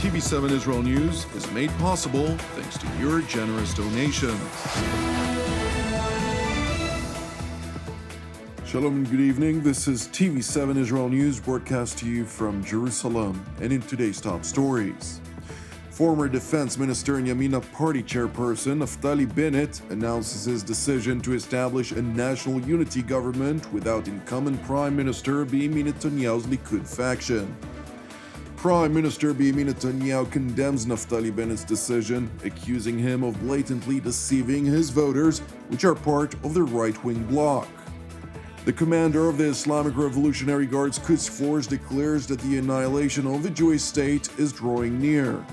TV7 Israel News is made possible thanks to your generous donations. Shalom and good evening. This is TV7 Israel News broadcast to you from Jerusalem. And in today's top stories, former Defense Minister and Yamina Party chairperson Naftali Bennett announces his decision to establish a national unity government without incumbent Prime Minister Benjamin Netanyahu's Likud faction. Prime Minister Benjamin Netanyahu condemns Naftali Bennett's decision, accusing him of blatantly deceiving his voters, which are part of the right-wing bloc. The commander of the Islamic Revolutionary Guards Quds Force declares that the annihilation of the Jewish state is drawing near.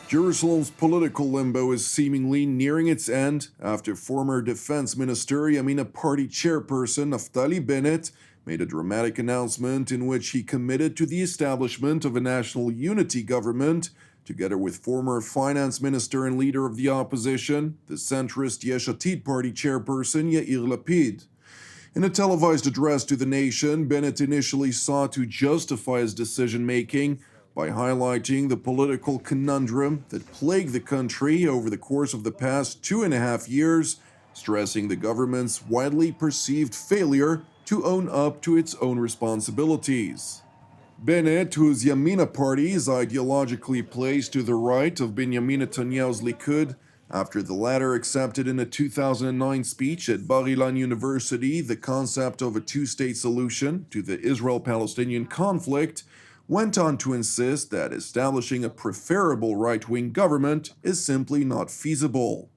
Jerusalem's political limbo is seemingly nearing its end after former Defense Minister Yamina Party chairperson Naftali Bennett made a dramatic announcement in which he committed to the establishment of a national unity government, together with former finance minister and leader of the opposition, the centrist Yesh Atid party chairperson Yair Lapid. In a televised address to the nation, Bennett initially sought to justify his decision-making by highlighting the political conundrum that plagued the country over the course of the past 2.5 years, stressing the government's widely perceived failure to own up to its own responsibilities. Bennett, whose Yamina party is ideologically placed to the right of Benjamin Netanyahu's Likud, after the latter accepted in a 2009 speech at Bar-Ilan University the concept of a two-state solution to the Israel-Palestinian conflict, went on to insist that establishing a preferable right-wing government is simply not feasible.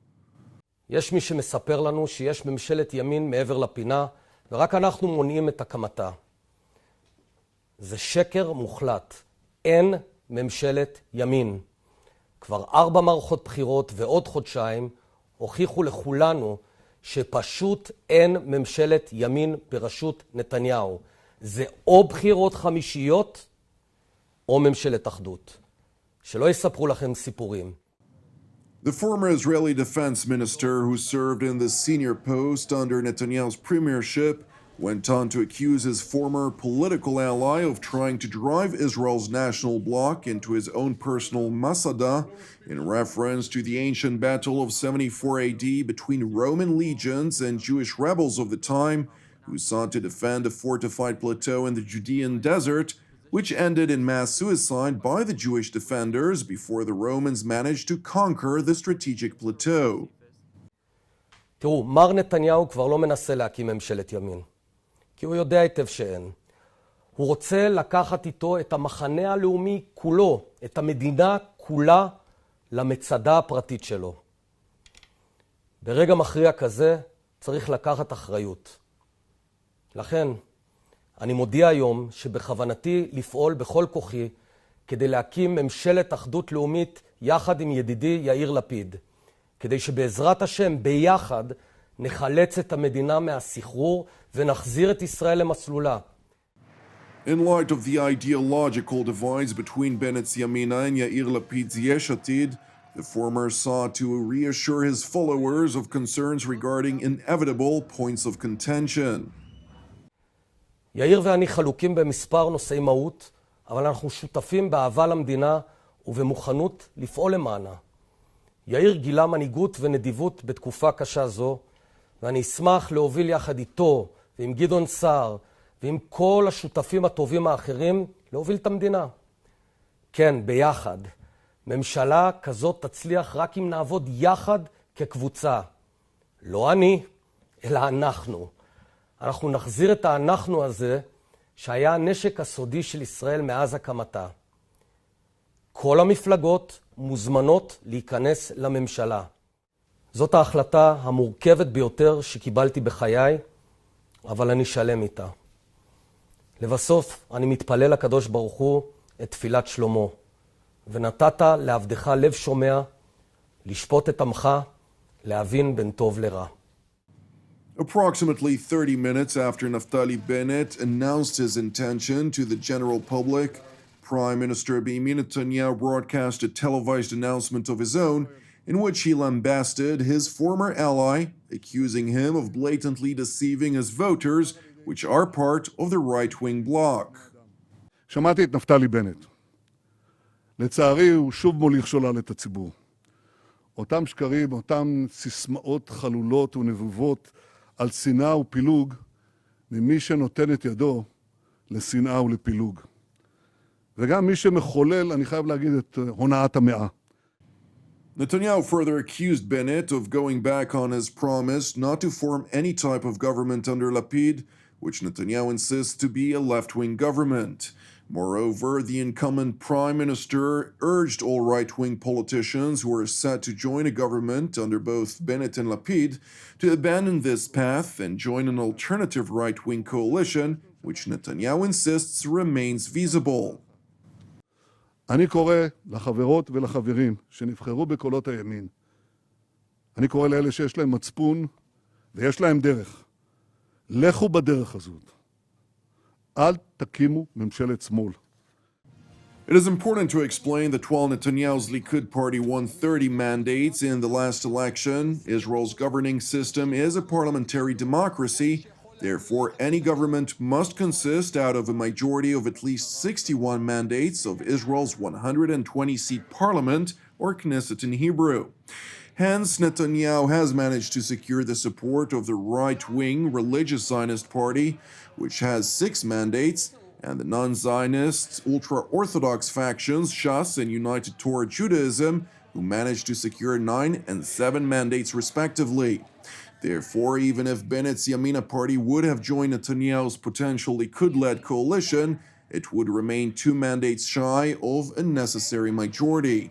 יש מי שמספר לנו שיש ממשלת ימין מעבר לפינה, ורק אנחנו מונעים את הקמתה. זה שקר מוחלט. אין ממשלת ימין. כבר 4 מערכות בחירות ועוד חודשיים הוכיחו לכולנו שפשוט אין ממשלת ימין בראשות נתניהו. זה או בחירות חמישיות או ממשלת אחדות. שלא יספרו לכם סיפורים. The former Israeli defense minister, who served in the senior post under Netanyahu's premiership, went on to accuse his former political ally of trying to drive Israel's national bloc into his own personal Masada, in reference to the ancient battle of 74 AD between Roman legions and Jewish rebels of the time, who sought to defend a fortified plateau in the Judean desert, which ended in mass suicide by the Jewish defenders before the Romans managed to conquer the strategic plateau. תראו, מר נתניהו כבר לא מנסה להקים ממשלת ימין, כי הוא יודע היטב שאין. הוא רוצה לקחת איתו את המחנה הלאומי כולו, את המדינה כולה, למצדה הפרטית שלו. ברגע מכריע כזה צריך לקחת אחריות. לכן, אני מודיע היום שבכוונתי לפעול בכל כוחי כדי להקים ממשלת אחדות לאומית יחד עם ידידי יאיר לפיד, כדי שבעזרת השם ביחד נחלץ את המדינה מהסחרור ונחזיר את ישראל למסלולה. In light of the ideological divides between Bennett's Yamina and Yair Lapid's Yesh Atid, the former sought to reassure his followers of concerns regarding inevitable points of contention. יאיר ואני חלוקים במספר נושאי מהות, אבל אנחנו שותפים באהבה למדינה ובמוכנות לפעול למענה. יאיר גילה מנהיגות ונדיבות בתקופה קשה זו, ואני אשמח להוביל יחד איתו ועם גדעון סער ועם כל השותפים הטובים האחרים להוביל את המדינה. כן, ביחד. ממשלה כזאת תצליח רק אם נעבוד יחד כקבוצה. לא אני, אלא אנחנו. אנחנו נחזיר את האנחנו הזה שהיה הנשק הסודי של ישראל מאז הקמתה. כל המפלגות מוזמנות להיכנס לממשלה. זאת ההחלטה המורכבת ביותר שקיבלתי בחיי, אבל אני שלם איתה. לבסוף, אני מתפלל לקדוש ברוך הוא את תפילת שלמה, ונתת לעבדך לב שומע, לשפוט את עמך, להבין בין טוב לרע. Approximately 30 minutes after Naftali Bennett announced his intention to the general public, Prime Minister Benjamin Netanyahu broadcast a televised announcement of his own in which he lambasted his former ally, accusing him of blatantly deceiving his voters which are part of the right-wing bloc. שמעתי את נפתלי בנט. לצערי הוא שוב מוליך שולל את הציבור. אותם שקרים, אותם סיסמאות חלולות ונבובות על שנאה ופילוג, ממי שנותן את ידו לשנאה ולפילוג. וגם מי שמחולל, אני חייב להגיד, את הונאת המאה. Netanyahu further accused Bennett of going back on his promise not to form any type of government under Lapid, which Netanyahu insists to be a left-wing government. Moreover, the incumbent prime minister urged all right-wing politicians who are set to join a government under both Bennett and Lapid to abandon this path and join an alternative right-wing coalition, which Netanyahu insists remains feasible. אני קורא לחברות ולחברים שנבחרו בקולות הימין. אני קורא לאלה שיש להם מצפון ויש להם דרך. לכו בדרך הזאת. אל תקימו ממשלת שמאל. It is important to explain that while Netanyahu's Likud party won 30 mandates in the last election, Israel's governing system is a parliamentary democracy. Therefore, any government must consist out of a majority of at least 61 mandates of Israel's 120-seat parliament, or Knesset in Hebrew. Hence, Netanyahu has managed to secure the support of the right-wing religious Zionist party, which has 6 mandates, and the non-Zionist ultra-Orthodox factions Shas and United Torah Judaism, who managed to secure 9 and 7 mandates respectively. Therefore, even if Bennett's Yamina party would have joined Netanyahu's potential Likud-led coalition, it would remain 2 mandates shy of a necessary majority.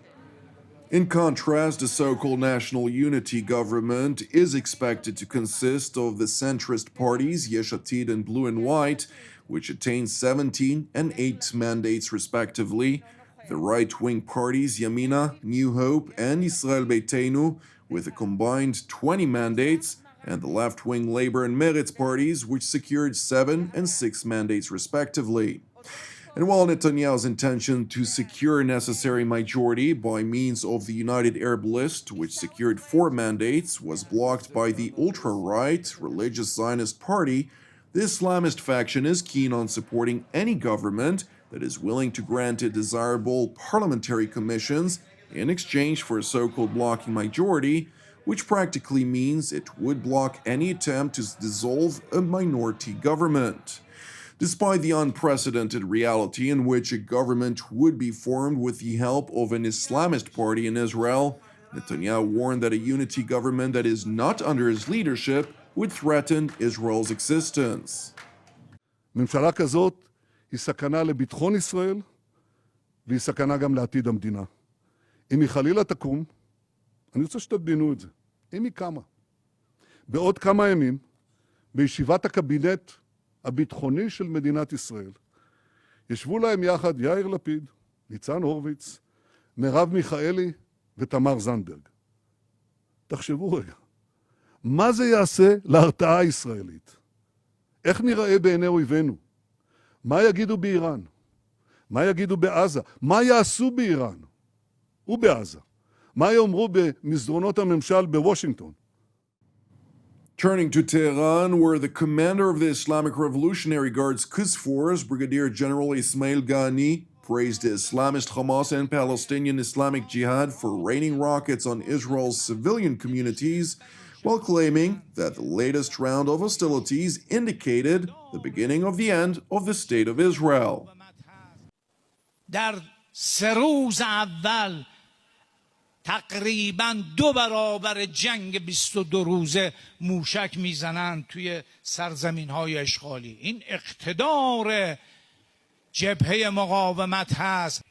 In contrast, the so-called National Unity Government is expected to consist of the centrist parties Yesh Atid and Blue and White, which attained 17 and 8 mandates respectively, the right-wing parties Yamina, New Hope, and Israel Beiteinu, with a combined 20 mandates, and the left-wing Labor and Meretz parties, which secured 7 and 6 mandates respectively. And while Netanyahu's intention to secure a necessary majority by means of the United Arab List, which secured 4 mandates, was blocked by the ultra-right religious Zionist party, the Islamist faction is keen on supporting any government that is willing to grant it desirable parliamentary commissions in exchange for a so-called blocking majority, which practically means it would block any attempt to dissolve a minority government. Despite the unprecedented reality in which a government would be formed with the help of an Islamist party in Israel, Netanyahu warned that a unity government that is not under his leadership would threaten Israel's existence. ממשלה כזאת היא סכנה לביטחון ישראל והיא סכנה גם לעתיד המדינה. אם היא חלילה תקום, אני רוצה שתבינו את זה, אם היא קמה. בעוד כמה ימים, בישיבת הקבינט הביטחוני של מדינת ישראל, ישבו להם יחד יאיר לפיד, ניצן הורוביץ, מרב מיכאלי ותמר זנדברג. תחשבו רגע, מה זה יעשה להרתעה הישראלית? איך נראה בעיני אויבינו? מה יגידו באיראן? מה יגידו בעזה? מה יעשו באיראן ובעזה? מה יאמרו במסדרונות הממשל בוושינגטון? Turning to Tehran, where the commander of the Islamic Revolutionary Guards Quds Force, Brigadier General Ismail Ghani, praised the Islamist Hamas and Palestinian Islamic Jihad for raining rockets on Israel's civilian communities, while claiming that the latest round of hostilities indicated the beginning of the end of the State of Israel. در 3 روز اول تقریباً 2 برابر جنگ 22 روزه موشک میزنند توی سرزمین‌های اشغالی. این اقتدار جبهه مقاومت هست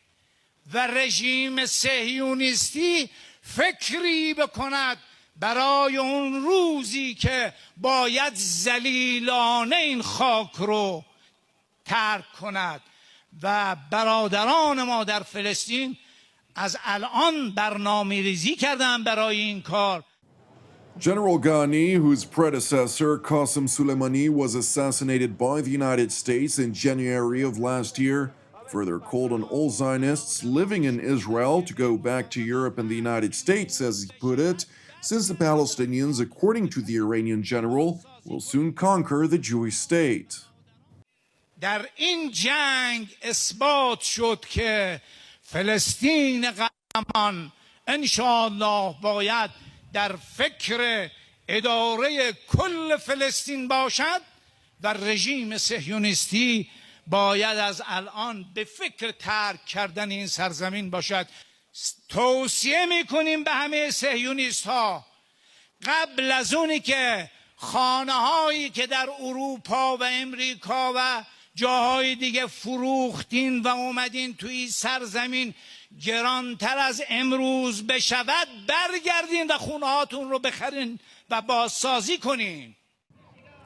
و رژیم صهیونیستی فکری بکند برای اون روزی که باید ذلیلانه این خاک رو ترک کند و برادران ما در فلسطین از الان برنامه‌ریزی کردن برای این کار. General Ghani, whose predecessor Qasem Soleimani was assassinated by the United States in January of last year, further called on all Zionists living in Israel to go back to Europe and the United States, as he put it, since the Palestinians, according to the Iranian general, will soon conquer the Jewish state. در این جنگ اثبات شد که فلسطین قهرمان انشاءالله باید در فکر اداره کل فلسطین باشد و رژیم صهیونیستی باید از الان به فکر ترک کردن این سرزمین باشد. توصیه میکنیم به همه صهیونیست ها قبل از اونی که خانه هایی که در اروپا و امریکا و جاهای دیگه فروختین و اومدین توی سرزمین گرانتر از امروز بشود برگردین و خونه هاتون رو بخرین و بازسازی کنین.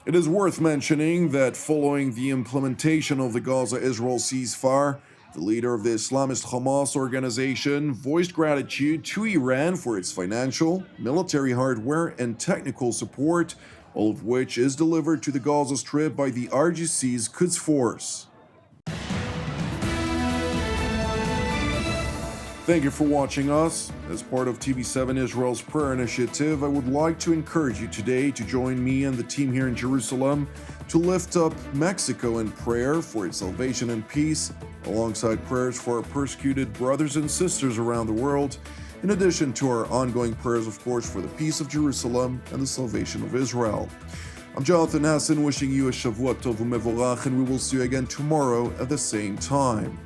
It is worth mentioning that following the implementation of the Gaza-Israel ceasefire, the leader of the Islamist Hamas organization voiced gratitude to Iran for its financial, military hardware, and technical support, all of which is delivered to the Gaza Strip by the RGC's Quds Force. Thank you for watching us. As part of TV7 Israel's prayer initiative, I would like to encourage you today to join me and the team here in Jerusalem to lift up Mexico in prayer for its salvation and peace, alongside prayers for our persecuted brothers and sisters around the world, in addition to our ongoing prayers, of course, for the peace of Jerusalem and the salvation of Israel. I'm Jonathan Hassan, wishing you a Shavuot Tov U'Mevorach, and we will see you again tomorrow at the same time.